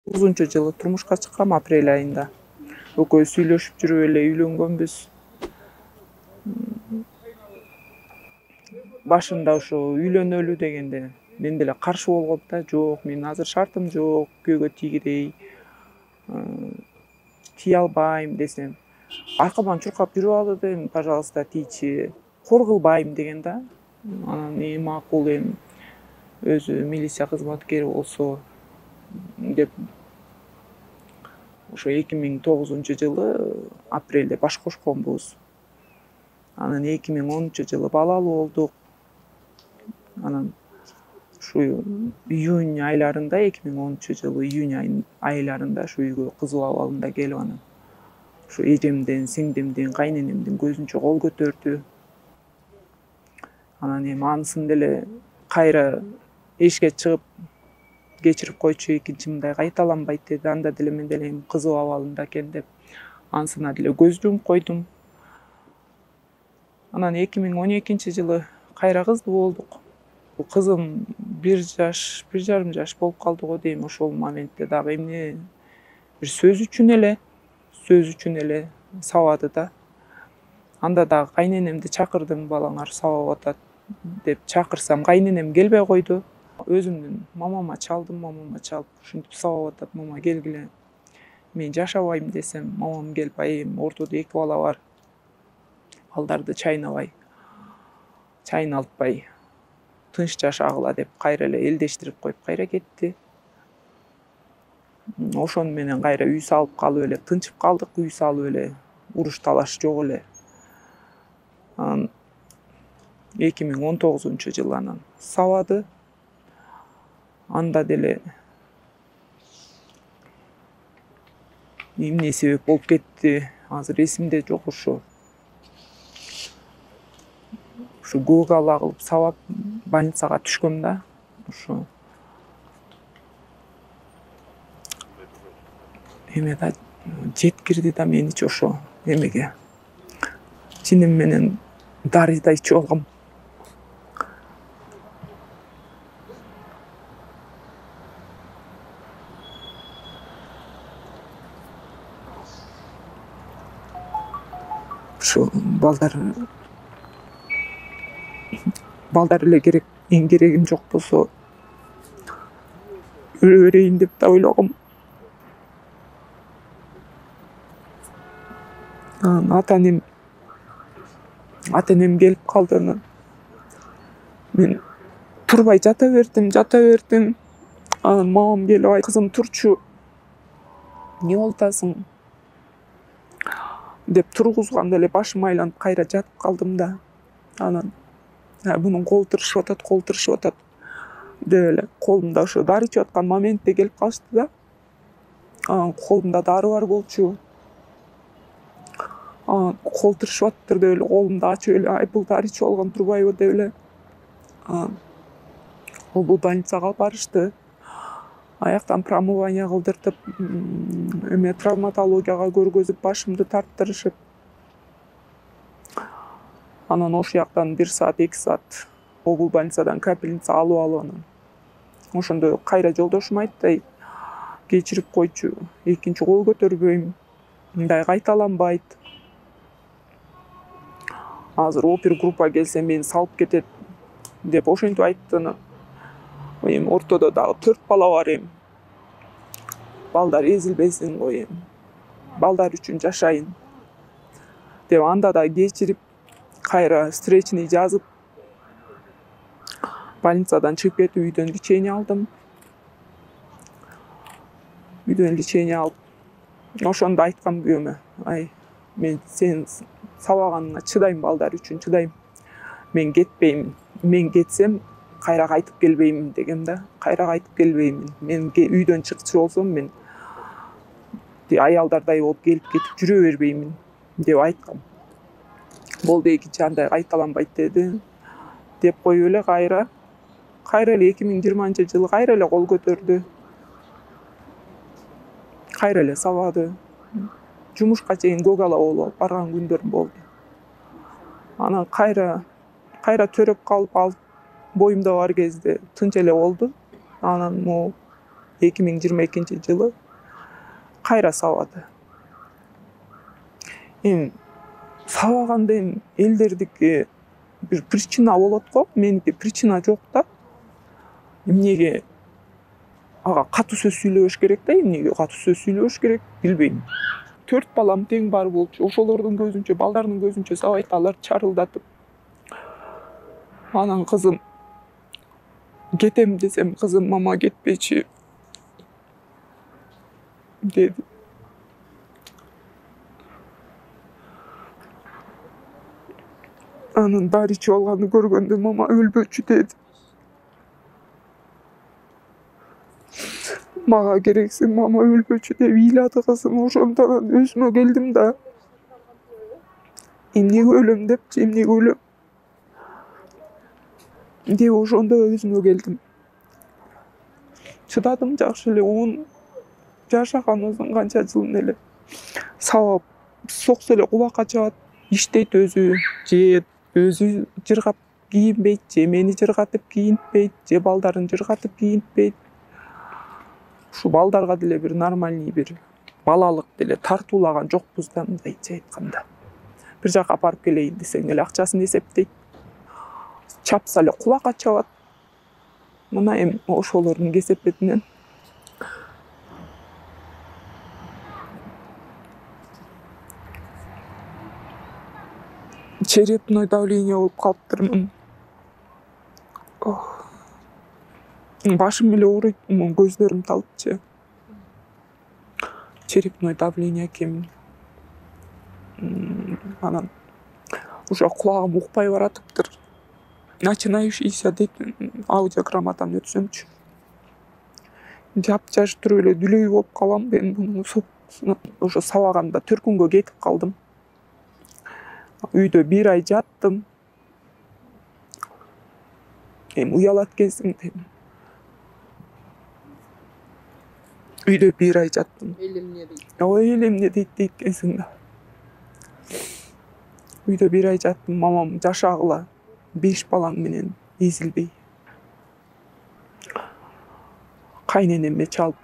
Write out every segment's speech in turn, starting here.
9-жылы турмушка чыккам апрель айында. Экөөбүз сүйлөшүп жүрүп эле үйлөнгөнбүз. Башында ошо үйлөнөлү дегенде мен деле каршы болгом да. Жок, мен азыр шартым жок, күйөөгө тийгидей тие албайм десем. Аркаман чуркап жүрүп алды дедим, пожалуйста, тийчи. Кор кылбайм деген да. Анан макул эми өзү милиция кызматкери болсо деп ошо 2009-жылы апрелде баш кошконбуз. Анан 2010-жылы балалуу болдук. Анан ушу июнь айларында, 2010-жылы июнь айларында ушу үйгө кызуу абалында келип анан ушу эжемден, сиңдимдин, кайненемдин көзүнчө кол көтөрдү. Анан эми анысын деле кайра эшикке чыгып кечирип койчу, экинчи мындай кайталанбайт деди. Анда деле мен деле эми кызуу абалында экен деп анысына деле көз жумуп койдум. Анан 2012-жылы кайра кыздуу болдук. Кызым 1 жаш, 1,5 жаш болуп калды го дейм. Ошол моментте дагы эмне бир сөз үчүн эле сабады да. Анда дагы кайненемди чакырдым, балаңар сабап атат деп чакырсам, кайненем келбей койду. Өзүмдүн мамама чалдым, ушинтип сабап атат, мама келгиле. Мен жашабайм десем, мамам келип, эми ортодо 2 бала бар. Балдарды чайналтпай тынч жашагыла деп кайра эле элдештирип коюп кайра кетти. Ошону менен кайра үй салып калып эле тынчып калдык, үй салып эле уруш талаш жок эле. Анан 2019-жылы анан сабады. Анда деле эмне себеп болуп кетти, азыр эсимде жок. Ушу көк ала кылып сабап больницага түшкөм да. Ушу эме да жеткирди да меничи ошо эмеге. Чиним менен дарыйда ичип алгам. Ушу балдар эле керек, эң керегим жок болсо өлө берейин деп да ойлогом. Ата-энем келип калды. Мен турбай жата бердим. Анан мамам келип, кызым турчу, эмне болуп атасың деп тургузганда эле башым айланып кайра жатып калдым да. Анан бунун колу тырышып атат деп эле колумда ошо дары ичип аткан моментте келип калышты да. Колумда дары бар болчу. Кол тырышып атыптыр деп эле колумду ачып эле, бул дары ичип алган турбайбы деп эле бул больницага алып барышты. Аяктан промывание кылдыртып, эме травматологияга көргөзүп, башымды тарттырышып. Анан ошол жактан 1 саат, 2 саат бул больницадан капельница алып анан ошондо кайра жолдошум айтты, кечирип койчу, экинчи кол көтөрбөйм, мындай кайталанбайт. Азыр опергруппа келсе мени салып кетет деп ошентип айтты. Эми ортодо дагы 4 бала бар эми. Балдар эзилбесин го эми. Балдар үчүн жашайын деп анда да кечирип, кайра встречный жазып, больницадан чыгып кетип үйдөн лечение алдым. Алып, ошондо айткам күйөөмө, мен сен сабаганыңа чыдайм, балдар үчүн чыдайм. Мен кетпеймин. Мен кетсем кайра кайтып келбеймин дегем да. Кайра кайтып келбеймин. Мен үйдөн чыкчу болсом, мен аялдардай болуп келип кетип жүрө бербеймин деп айткам. Болду, экинчи андай кайталанбайт деди деп коюп эле кайра эле 2020-жылы кайра эле кол көтөрдү. Кайра эле сабады. Жумушка чейин көк ала болуп барган күндөрүм болду. Анан кайра төрөп калып, боюмда бар кезде тынч эле болду. Анан могу 2022-жылы кайра сабады. Эми сабаганда эми элдердики бир причина болот го, меники причина жок да. Эмнеге ага катуу сөз сүйлөбөш керек да, эмнеге катуу сөз сүйлөбөш керек билбейм. 4 балам тең бар болчу, ошолордун көзүнчө, балдардын көзүнчө сабайт, алар чарылдатып. Анан кызым кетем десем, кызым мама кетпечи деди. Анын баары ичип алганды көргөндө мама өлбөчү деди. Мага керексиң, мама өлбөчү деп ыйлады кызым. Ошондон өзүмө келдим да. Эмнеге өлөм депчи, эмнеге өлөм деп ошондо өзүмө келдим. Чыдадым жакшы эле, 10 жашаганыбыздын канча жылын эле сабап, соксо эле кулакка чабат, иштейт өзү, жейт, өзү жыргап кийинбейт, же мени жыргатып кийинтпейт, же балдарын жыргатып кийинтпейт. Ушу балдарга деле бир нормальный бир балалык деле тартуулаган жокпуз да, мындайча айтканда. Бир жака апарып келейин десең эле акчасын эсептейт. Чапса эле кулакка чабат. Мына эми ошолордун кесепетинен черепной давление болуп калыптырмын. Башым эле ооруйт, көздөрүм талчы. Черепной давление экен. Анан уже кулагым укпай баратыптыр. Начинающийся дейт, аудиограммадан өтсөмчү. Жап-жаш туруп эле дүлөй болуп калам мен мунун ошо сабаганда 4 күнгө кетип калдым. Үйдө 1 ай жаттым. Эми уялат экенсиң дедим. Үйдө 1 ай жаттым. Элемне дейт. Ой, элемне дейт экенсиң да. Үйдө 1 ай жаттым, мамам жашагыла 5 балаң менен эзилбей. Кайненеме чалып.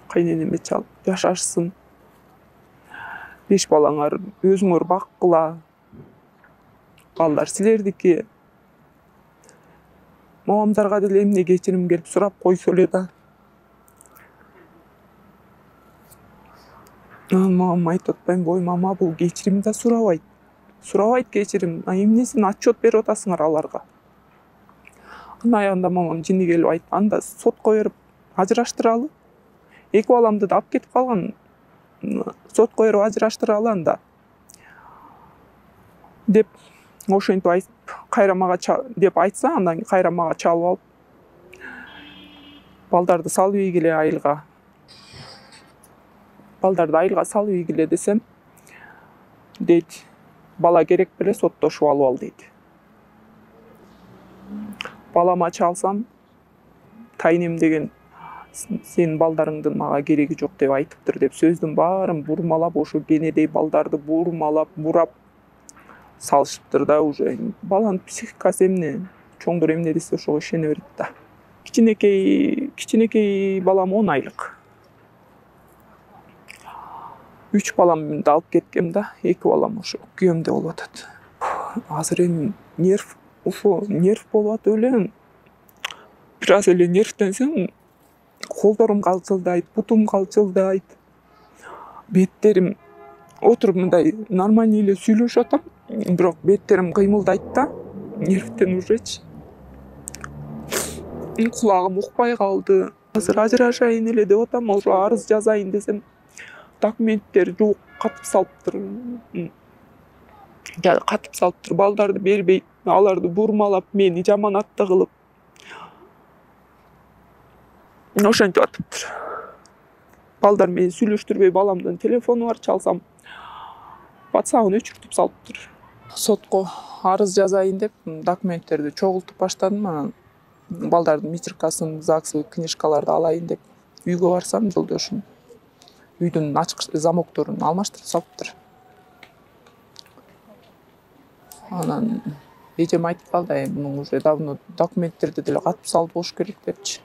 Кайненеме чалып, жашашсын. 5 балаңар өзүңөр баккыла. Балдар силердики. Мамамдарга деле эмне кечирим келип сурап койсо эле да. Мамам айтып атпаймынбы, ой мама бул кечирим да сурабайт. Сурабайт кечирим. Эмнесин отчет берип атасыңар аларга. Анын аягында мамам жини келип айтты, анда сотко берип ажыраштыралы. 2 баламды да алып кетип калган. Сотко берип ажыраштыралы анда. Деп ошентип айтып, кайра мага деп айтса, андан кайра мага чалып алып, балдарды салып ийгиле айылга. Балдарды айылга салып ийгиле десем, дейт, бала керек беле соттошуп алып ал дейт. Балама чалсам, тайнем деген сенин балдарыңдын мага кереги жок деп айтыптыр деп сөздүн баарын бурмалап, ошо кенедей балдарды бурмалап, бурап салышыптыр да уже. Баланын психикасы эмне, чоңдор эмне десе ошого ишене берет да. Кичинекей балам 10 айлык. 3 баламды алып кеткем да, 2 балам ошо күйөөмдө болуп атат. Азыр эми нерв болуп атып элем. Бир аз эле нервденсең, колдорум калчылдайт, бутум калчылдайт. Беттерим отуруп мындай нормальный эле сүйлөшүп атам, бирок беттерим кыймылдайт да, нервден ужечи. Кулагым укпай калды. Азыр ажырашайын эле деп атам, ошо арыз жазайын десем, документтер жок, катып салыптыр. Катып салыптыр, балдарды бербейт, аларды бурмалап, мени жаманатты кылып. Ошентип атыптыр. Балдар мени сүйлөштүрбөй, баламдын телефону бар, чалсам WhatsApp-ын өчүртүп салыптыр. Сотко арыз жазайын деп документтерди чогултуп баштадым, анан балдардын метрикасын, ЗАГС книжкаларды алайын деп үйгө барсам, жолдошум үйдүн ачкыч замокторун алмаштырып салыптыр. Анан эжем айтып калды, мунун уже давно документтерди деле катып салып болуш керек депчи.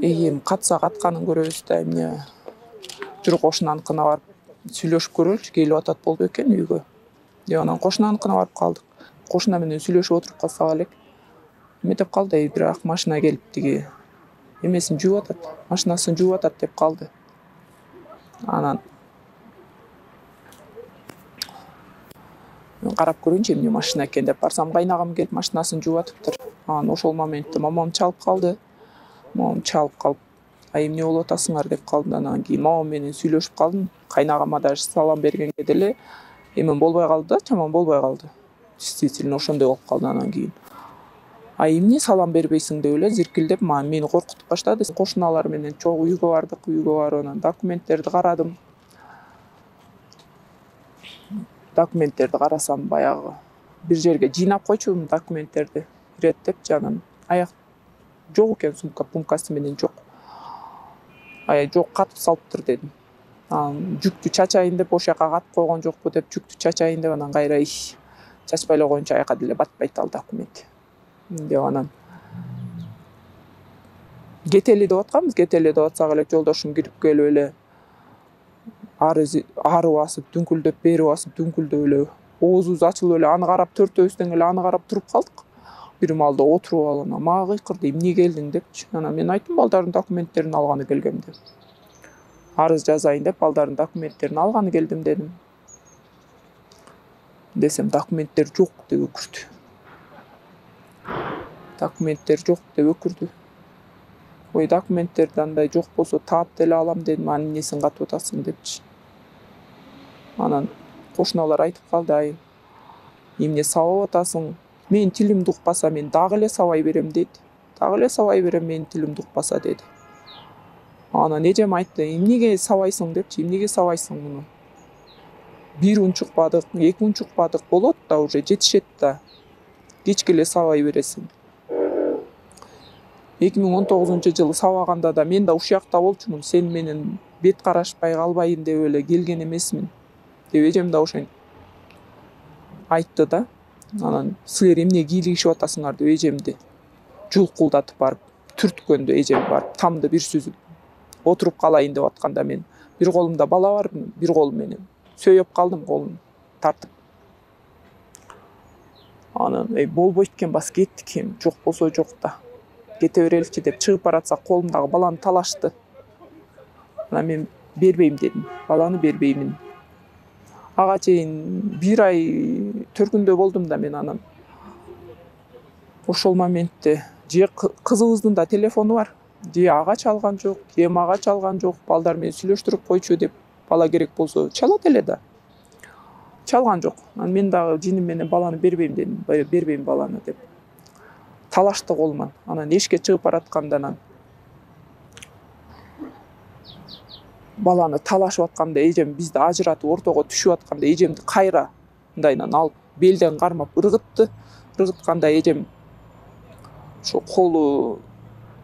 Эми катса катканын көрөбүз да, эмне бир кошунаныкына барып сүйлөшүп көрөлүчү, келип атат болду экен үйгө деп анан кошунаныкына барып калдык. Кошуна менен сүйлөшүп отуруп калсак элек эметип калды, бирок машина келип тиги эмесин жууп атат, машинасын жууп атат деп калды. Анан мен карап көрөйүнчү эмне машина экен деп барсам, кайнагам келип машинасын жууп атыптыр. Анан ошол моментте мамам чалып калды. Мамам чалып калып, эмне болуп атасыңар деп калды. Анан кийин мамам менен сүйлөшүп калдым. Кайнагама даже салам бергенге деле эмен болбой калды да, чаман болбой калды. Действительно ошондой болуп калды. Анан кийин эмне салам бербейсиң деп эле зиркилдеп мени коркутуп баштады. Кошуналар менен чогуу үйгө бардык, үйгө барып анан документтерди карадым. Документтерди карасам, баягы бир жерге жыйнап койчумун документтерди, иреттепчи. Анан аяк жок экен, сумкасы менен жок. Жок, катып салыптыр дедим. Анан жүктү чачайын деп, ошол жака катып койгон жокпу деп жүктү чачайын деп, анан кайра чачпай эле коеюнчу аяка деле батпайт ал документ деп анан кетели деп атканбыз. Кетели деп атсак эле жолдошум кирип келип эле ары басып, дүңкүлдөп, бери басып, дүңкүлдөп эле оозубуз ачылып эле аны карап, төртөөбүз тең эле аны карап туруп калдык. Бир маалда отуруп алып анан мага кыйкырды, эмне келдиң депчи. Анан мен айттым, балдардын документтерин алганы келгем деп. Арыз жазайын деп, балдардын документтерин алганы келдим дедим. Десем, документтер жок деп өкүрдү. Документтер жок деп өкүрдү. Ой, документтерди андай жок болсо таап деле алам дедим, анын эмнесин катып атасың депчи. Анан кошуналар айтып калды, эмне сабап атасың? Менин тилимди укпаса мен дагы эле сабай берем деди. Дагы эле сабай берем, менин тилимди укпаса деди. Анан эжем айтты, эмнеге сабайсың депчи, эмнеге сабайсың муну? Бир унчукпадык, 2 унчукпадык, болот да, уже жетишет да. Кечке эле сабай бересиң. 2019-жылы сабаганда да мен да ушул жакта болчумун, сен менен бет карашпай калбайын деп эле келген эмесмин деп эжем да ошентип айтты да. Анан силер эмне кийлигишип атасыңар деп эжемди жулкулдатып барып түрткөндө, эжем барып тамды бир сүзүп отуруп калайын деп атканда, мен бир колумда бала бар, бир колум менен сөйөп калдым, колун тартып. Анан болбойт экен, бас кеттик, эми жок болсо жок да, кете береличи деп чыгып баратсак, колумдагы баланы талашты. Анан мен бербейм дедим, баланы бербеймин. Ага чейин 1 ай төркүндө болдум да мен. Анан ошол моментте же кызыбыздын да телефону бар, же ага чалган жок, же мага чалган жок, балдар менен сүйлөштүрүп койчу деп, бала керек болсо чалат эле да. Чалган жок. Анан мен дагы жиним менен баланы бербейм дедим, бербейм баланы деп. Талашты колуман. Анан эшикке чыгып баратканда, анан баланы талашып атканда, эжем бизди ажыратып ортого түшүп атканда, эжемди кайра мындайынан алып белден кармап ыргытты. Ыргытканда эжем ошо колу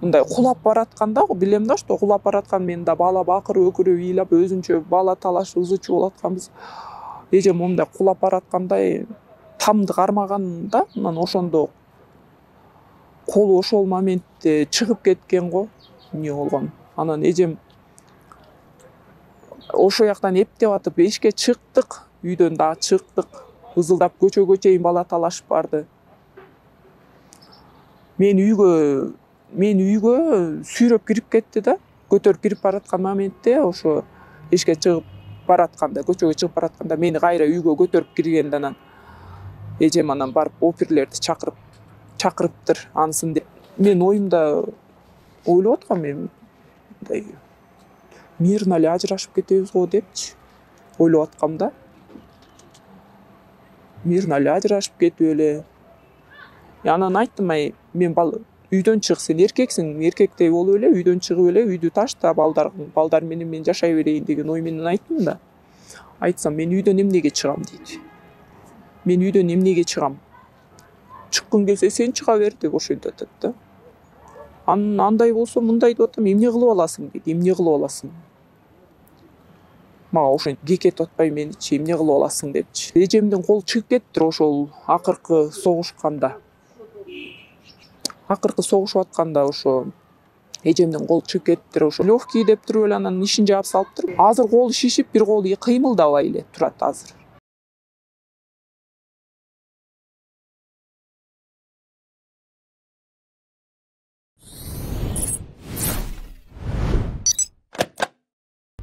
мындай кулап баратканда, билем да, что кулап бараткан, мен да бала бакырып өкүрүп ыйлап өзүнчө бала талашып ызы чуу болуп атканбыз. Эжем момундай кулап бараткандай тамды кармаган да, анан ошондо колу ошол моментте чыгып кеткен го, эмне болгон. Анан эжем ошол жактан эптеп атып эшикке чыктык, үйдөн дагы чыктык, ызылдап көчөгө чейин бала талашып барды. Мен үйгө сүйрөп кирип кетти да, көтөрүп кирип бараткан моментте, ошо эшикке чыгып баратканда, көчөгө чыгып баратканда мени кайра үйгө көтөрүп киргенде, анан эжем анан барып оперлерди чакырыптыр ансын деп. Мен оюмда ойлоп аткам, мен мындай мирно эле ажырашып кетебиз го депчи ойлоп аткам да. Мирно эле ажырашып кетип эле. Анан айттым, мен үйдөн чык, сен эркексиң, эркектей болуп эле үйдөн чыгып эле үйдү ташта, балдар менен мен жашай берейин деген ой менен айттым да. Айтсам, мен үйдөн эмнеге чыгам дейт. Мен үйдөн эмнеге чыгам? Чыккың келсе сен чыга бер деп ошентип атат да. Андай болсо мындай деп атам, эмне кылып аласың дейт, эмне кылып аласың? мага ошентип кекетип атпайбы меничи, эмне кылып аласың депчи. Эжемдин колу чыгып кетиптир ошол акыркы согушканда. Акыркы согушуп атканда ошо эжемдин колу чыгып кетиптир. Ошо лёгкий деп туруп эле анан ишин жаап салыптыр. Азыр колу шишип, бир колу кыймылдабай эле турат азыр.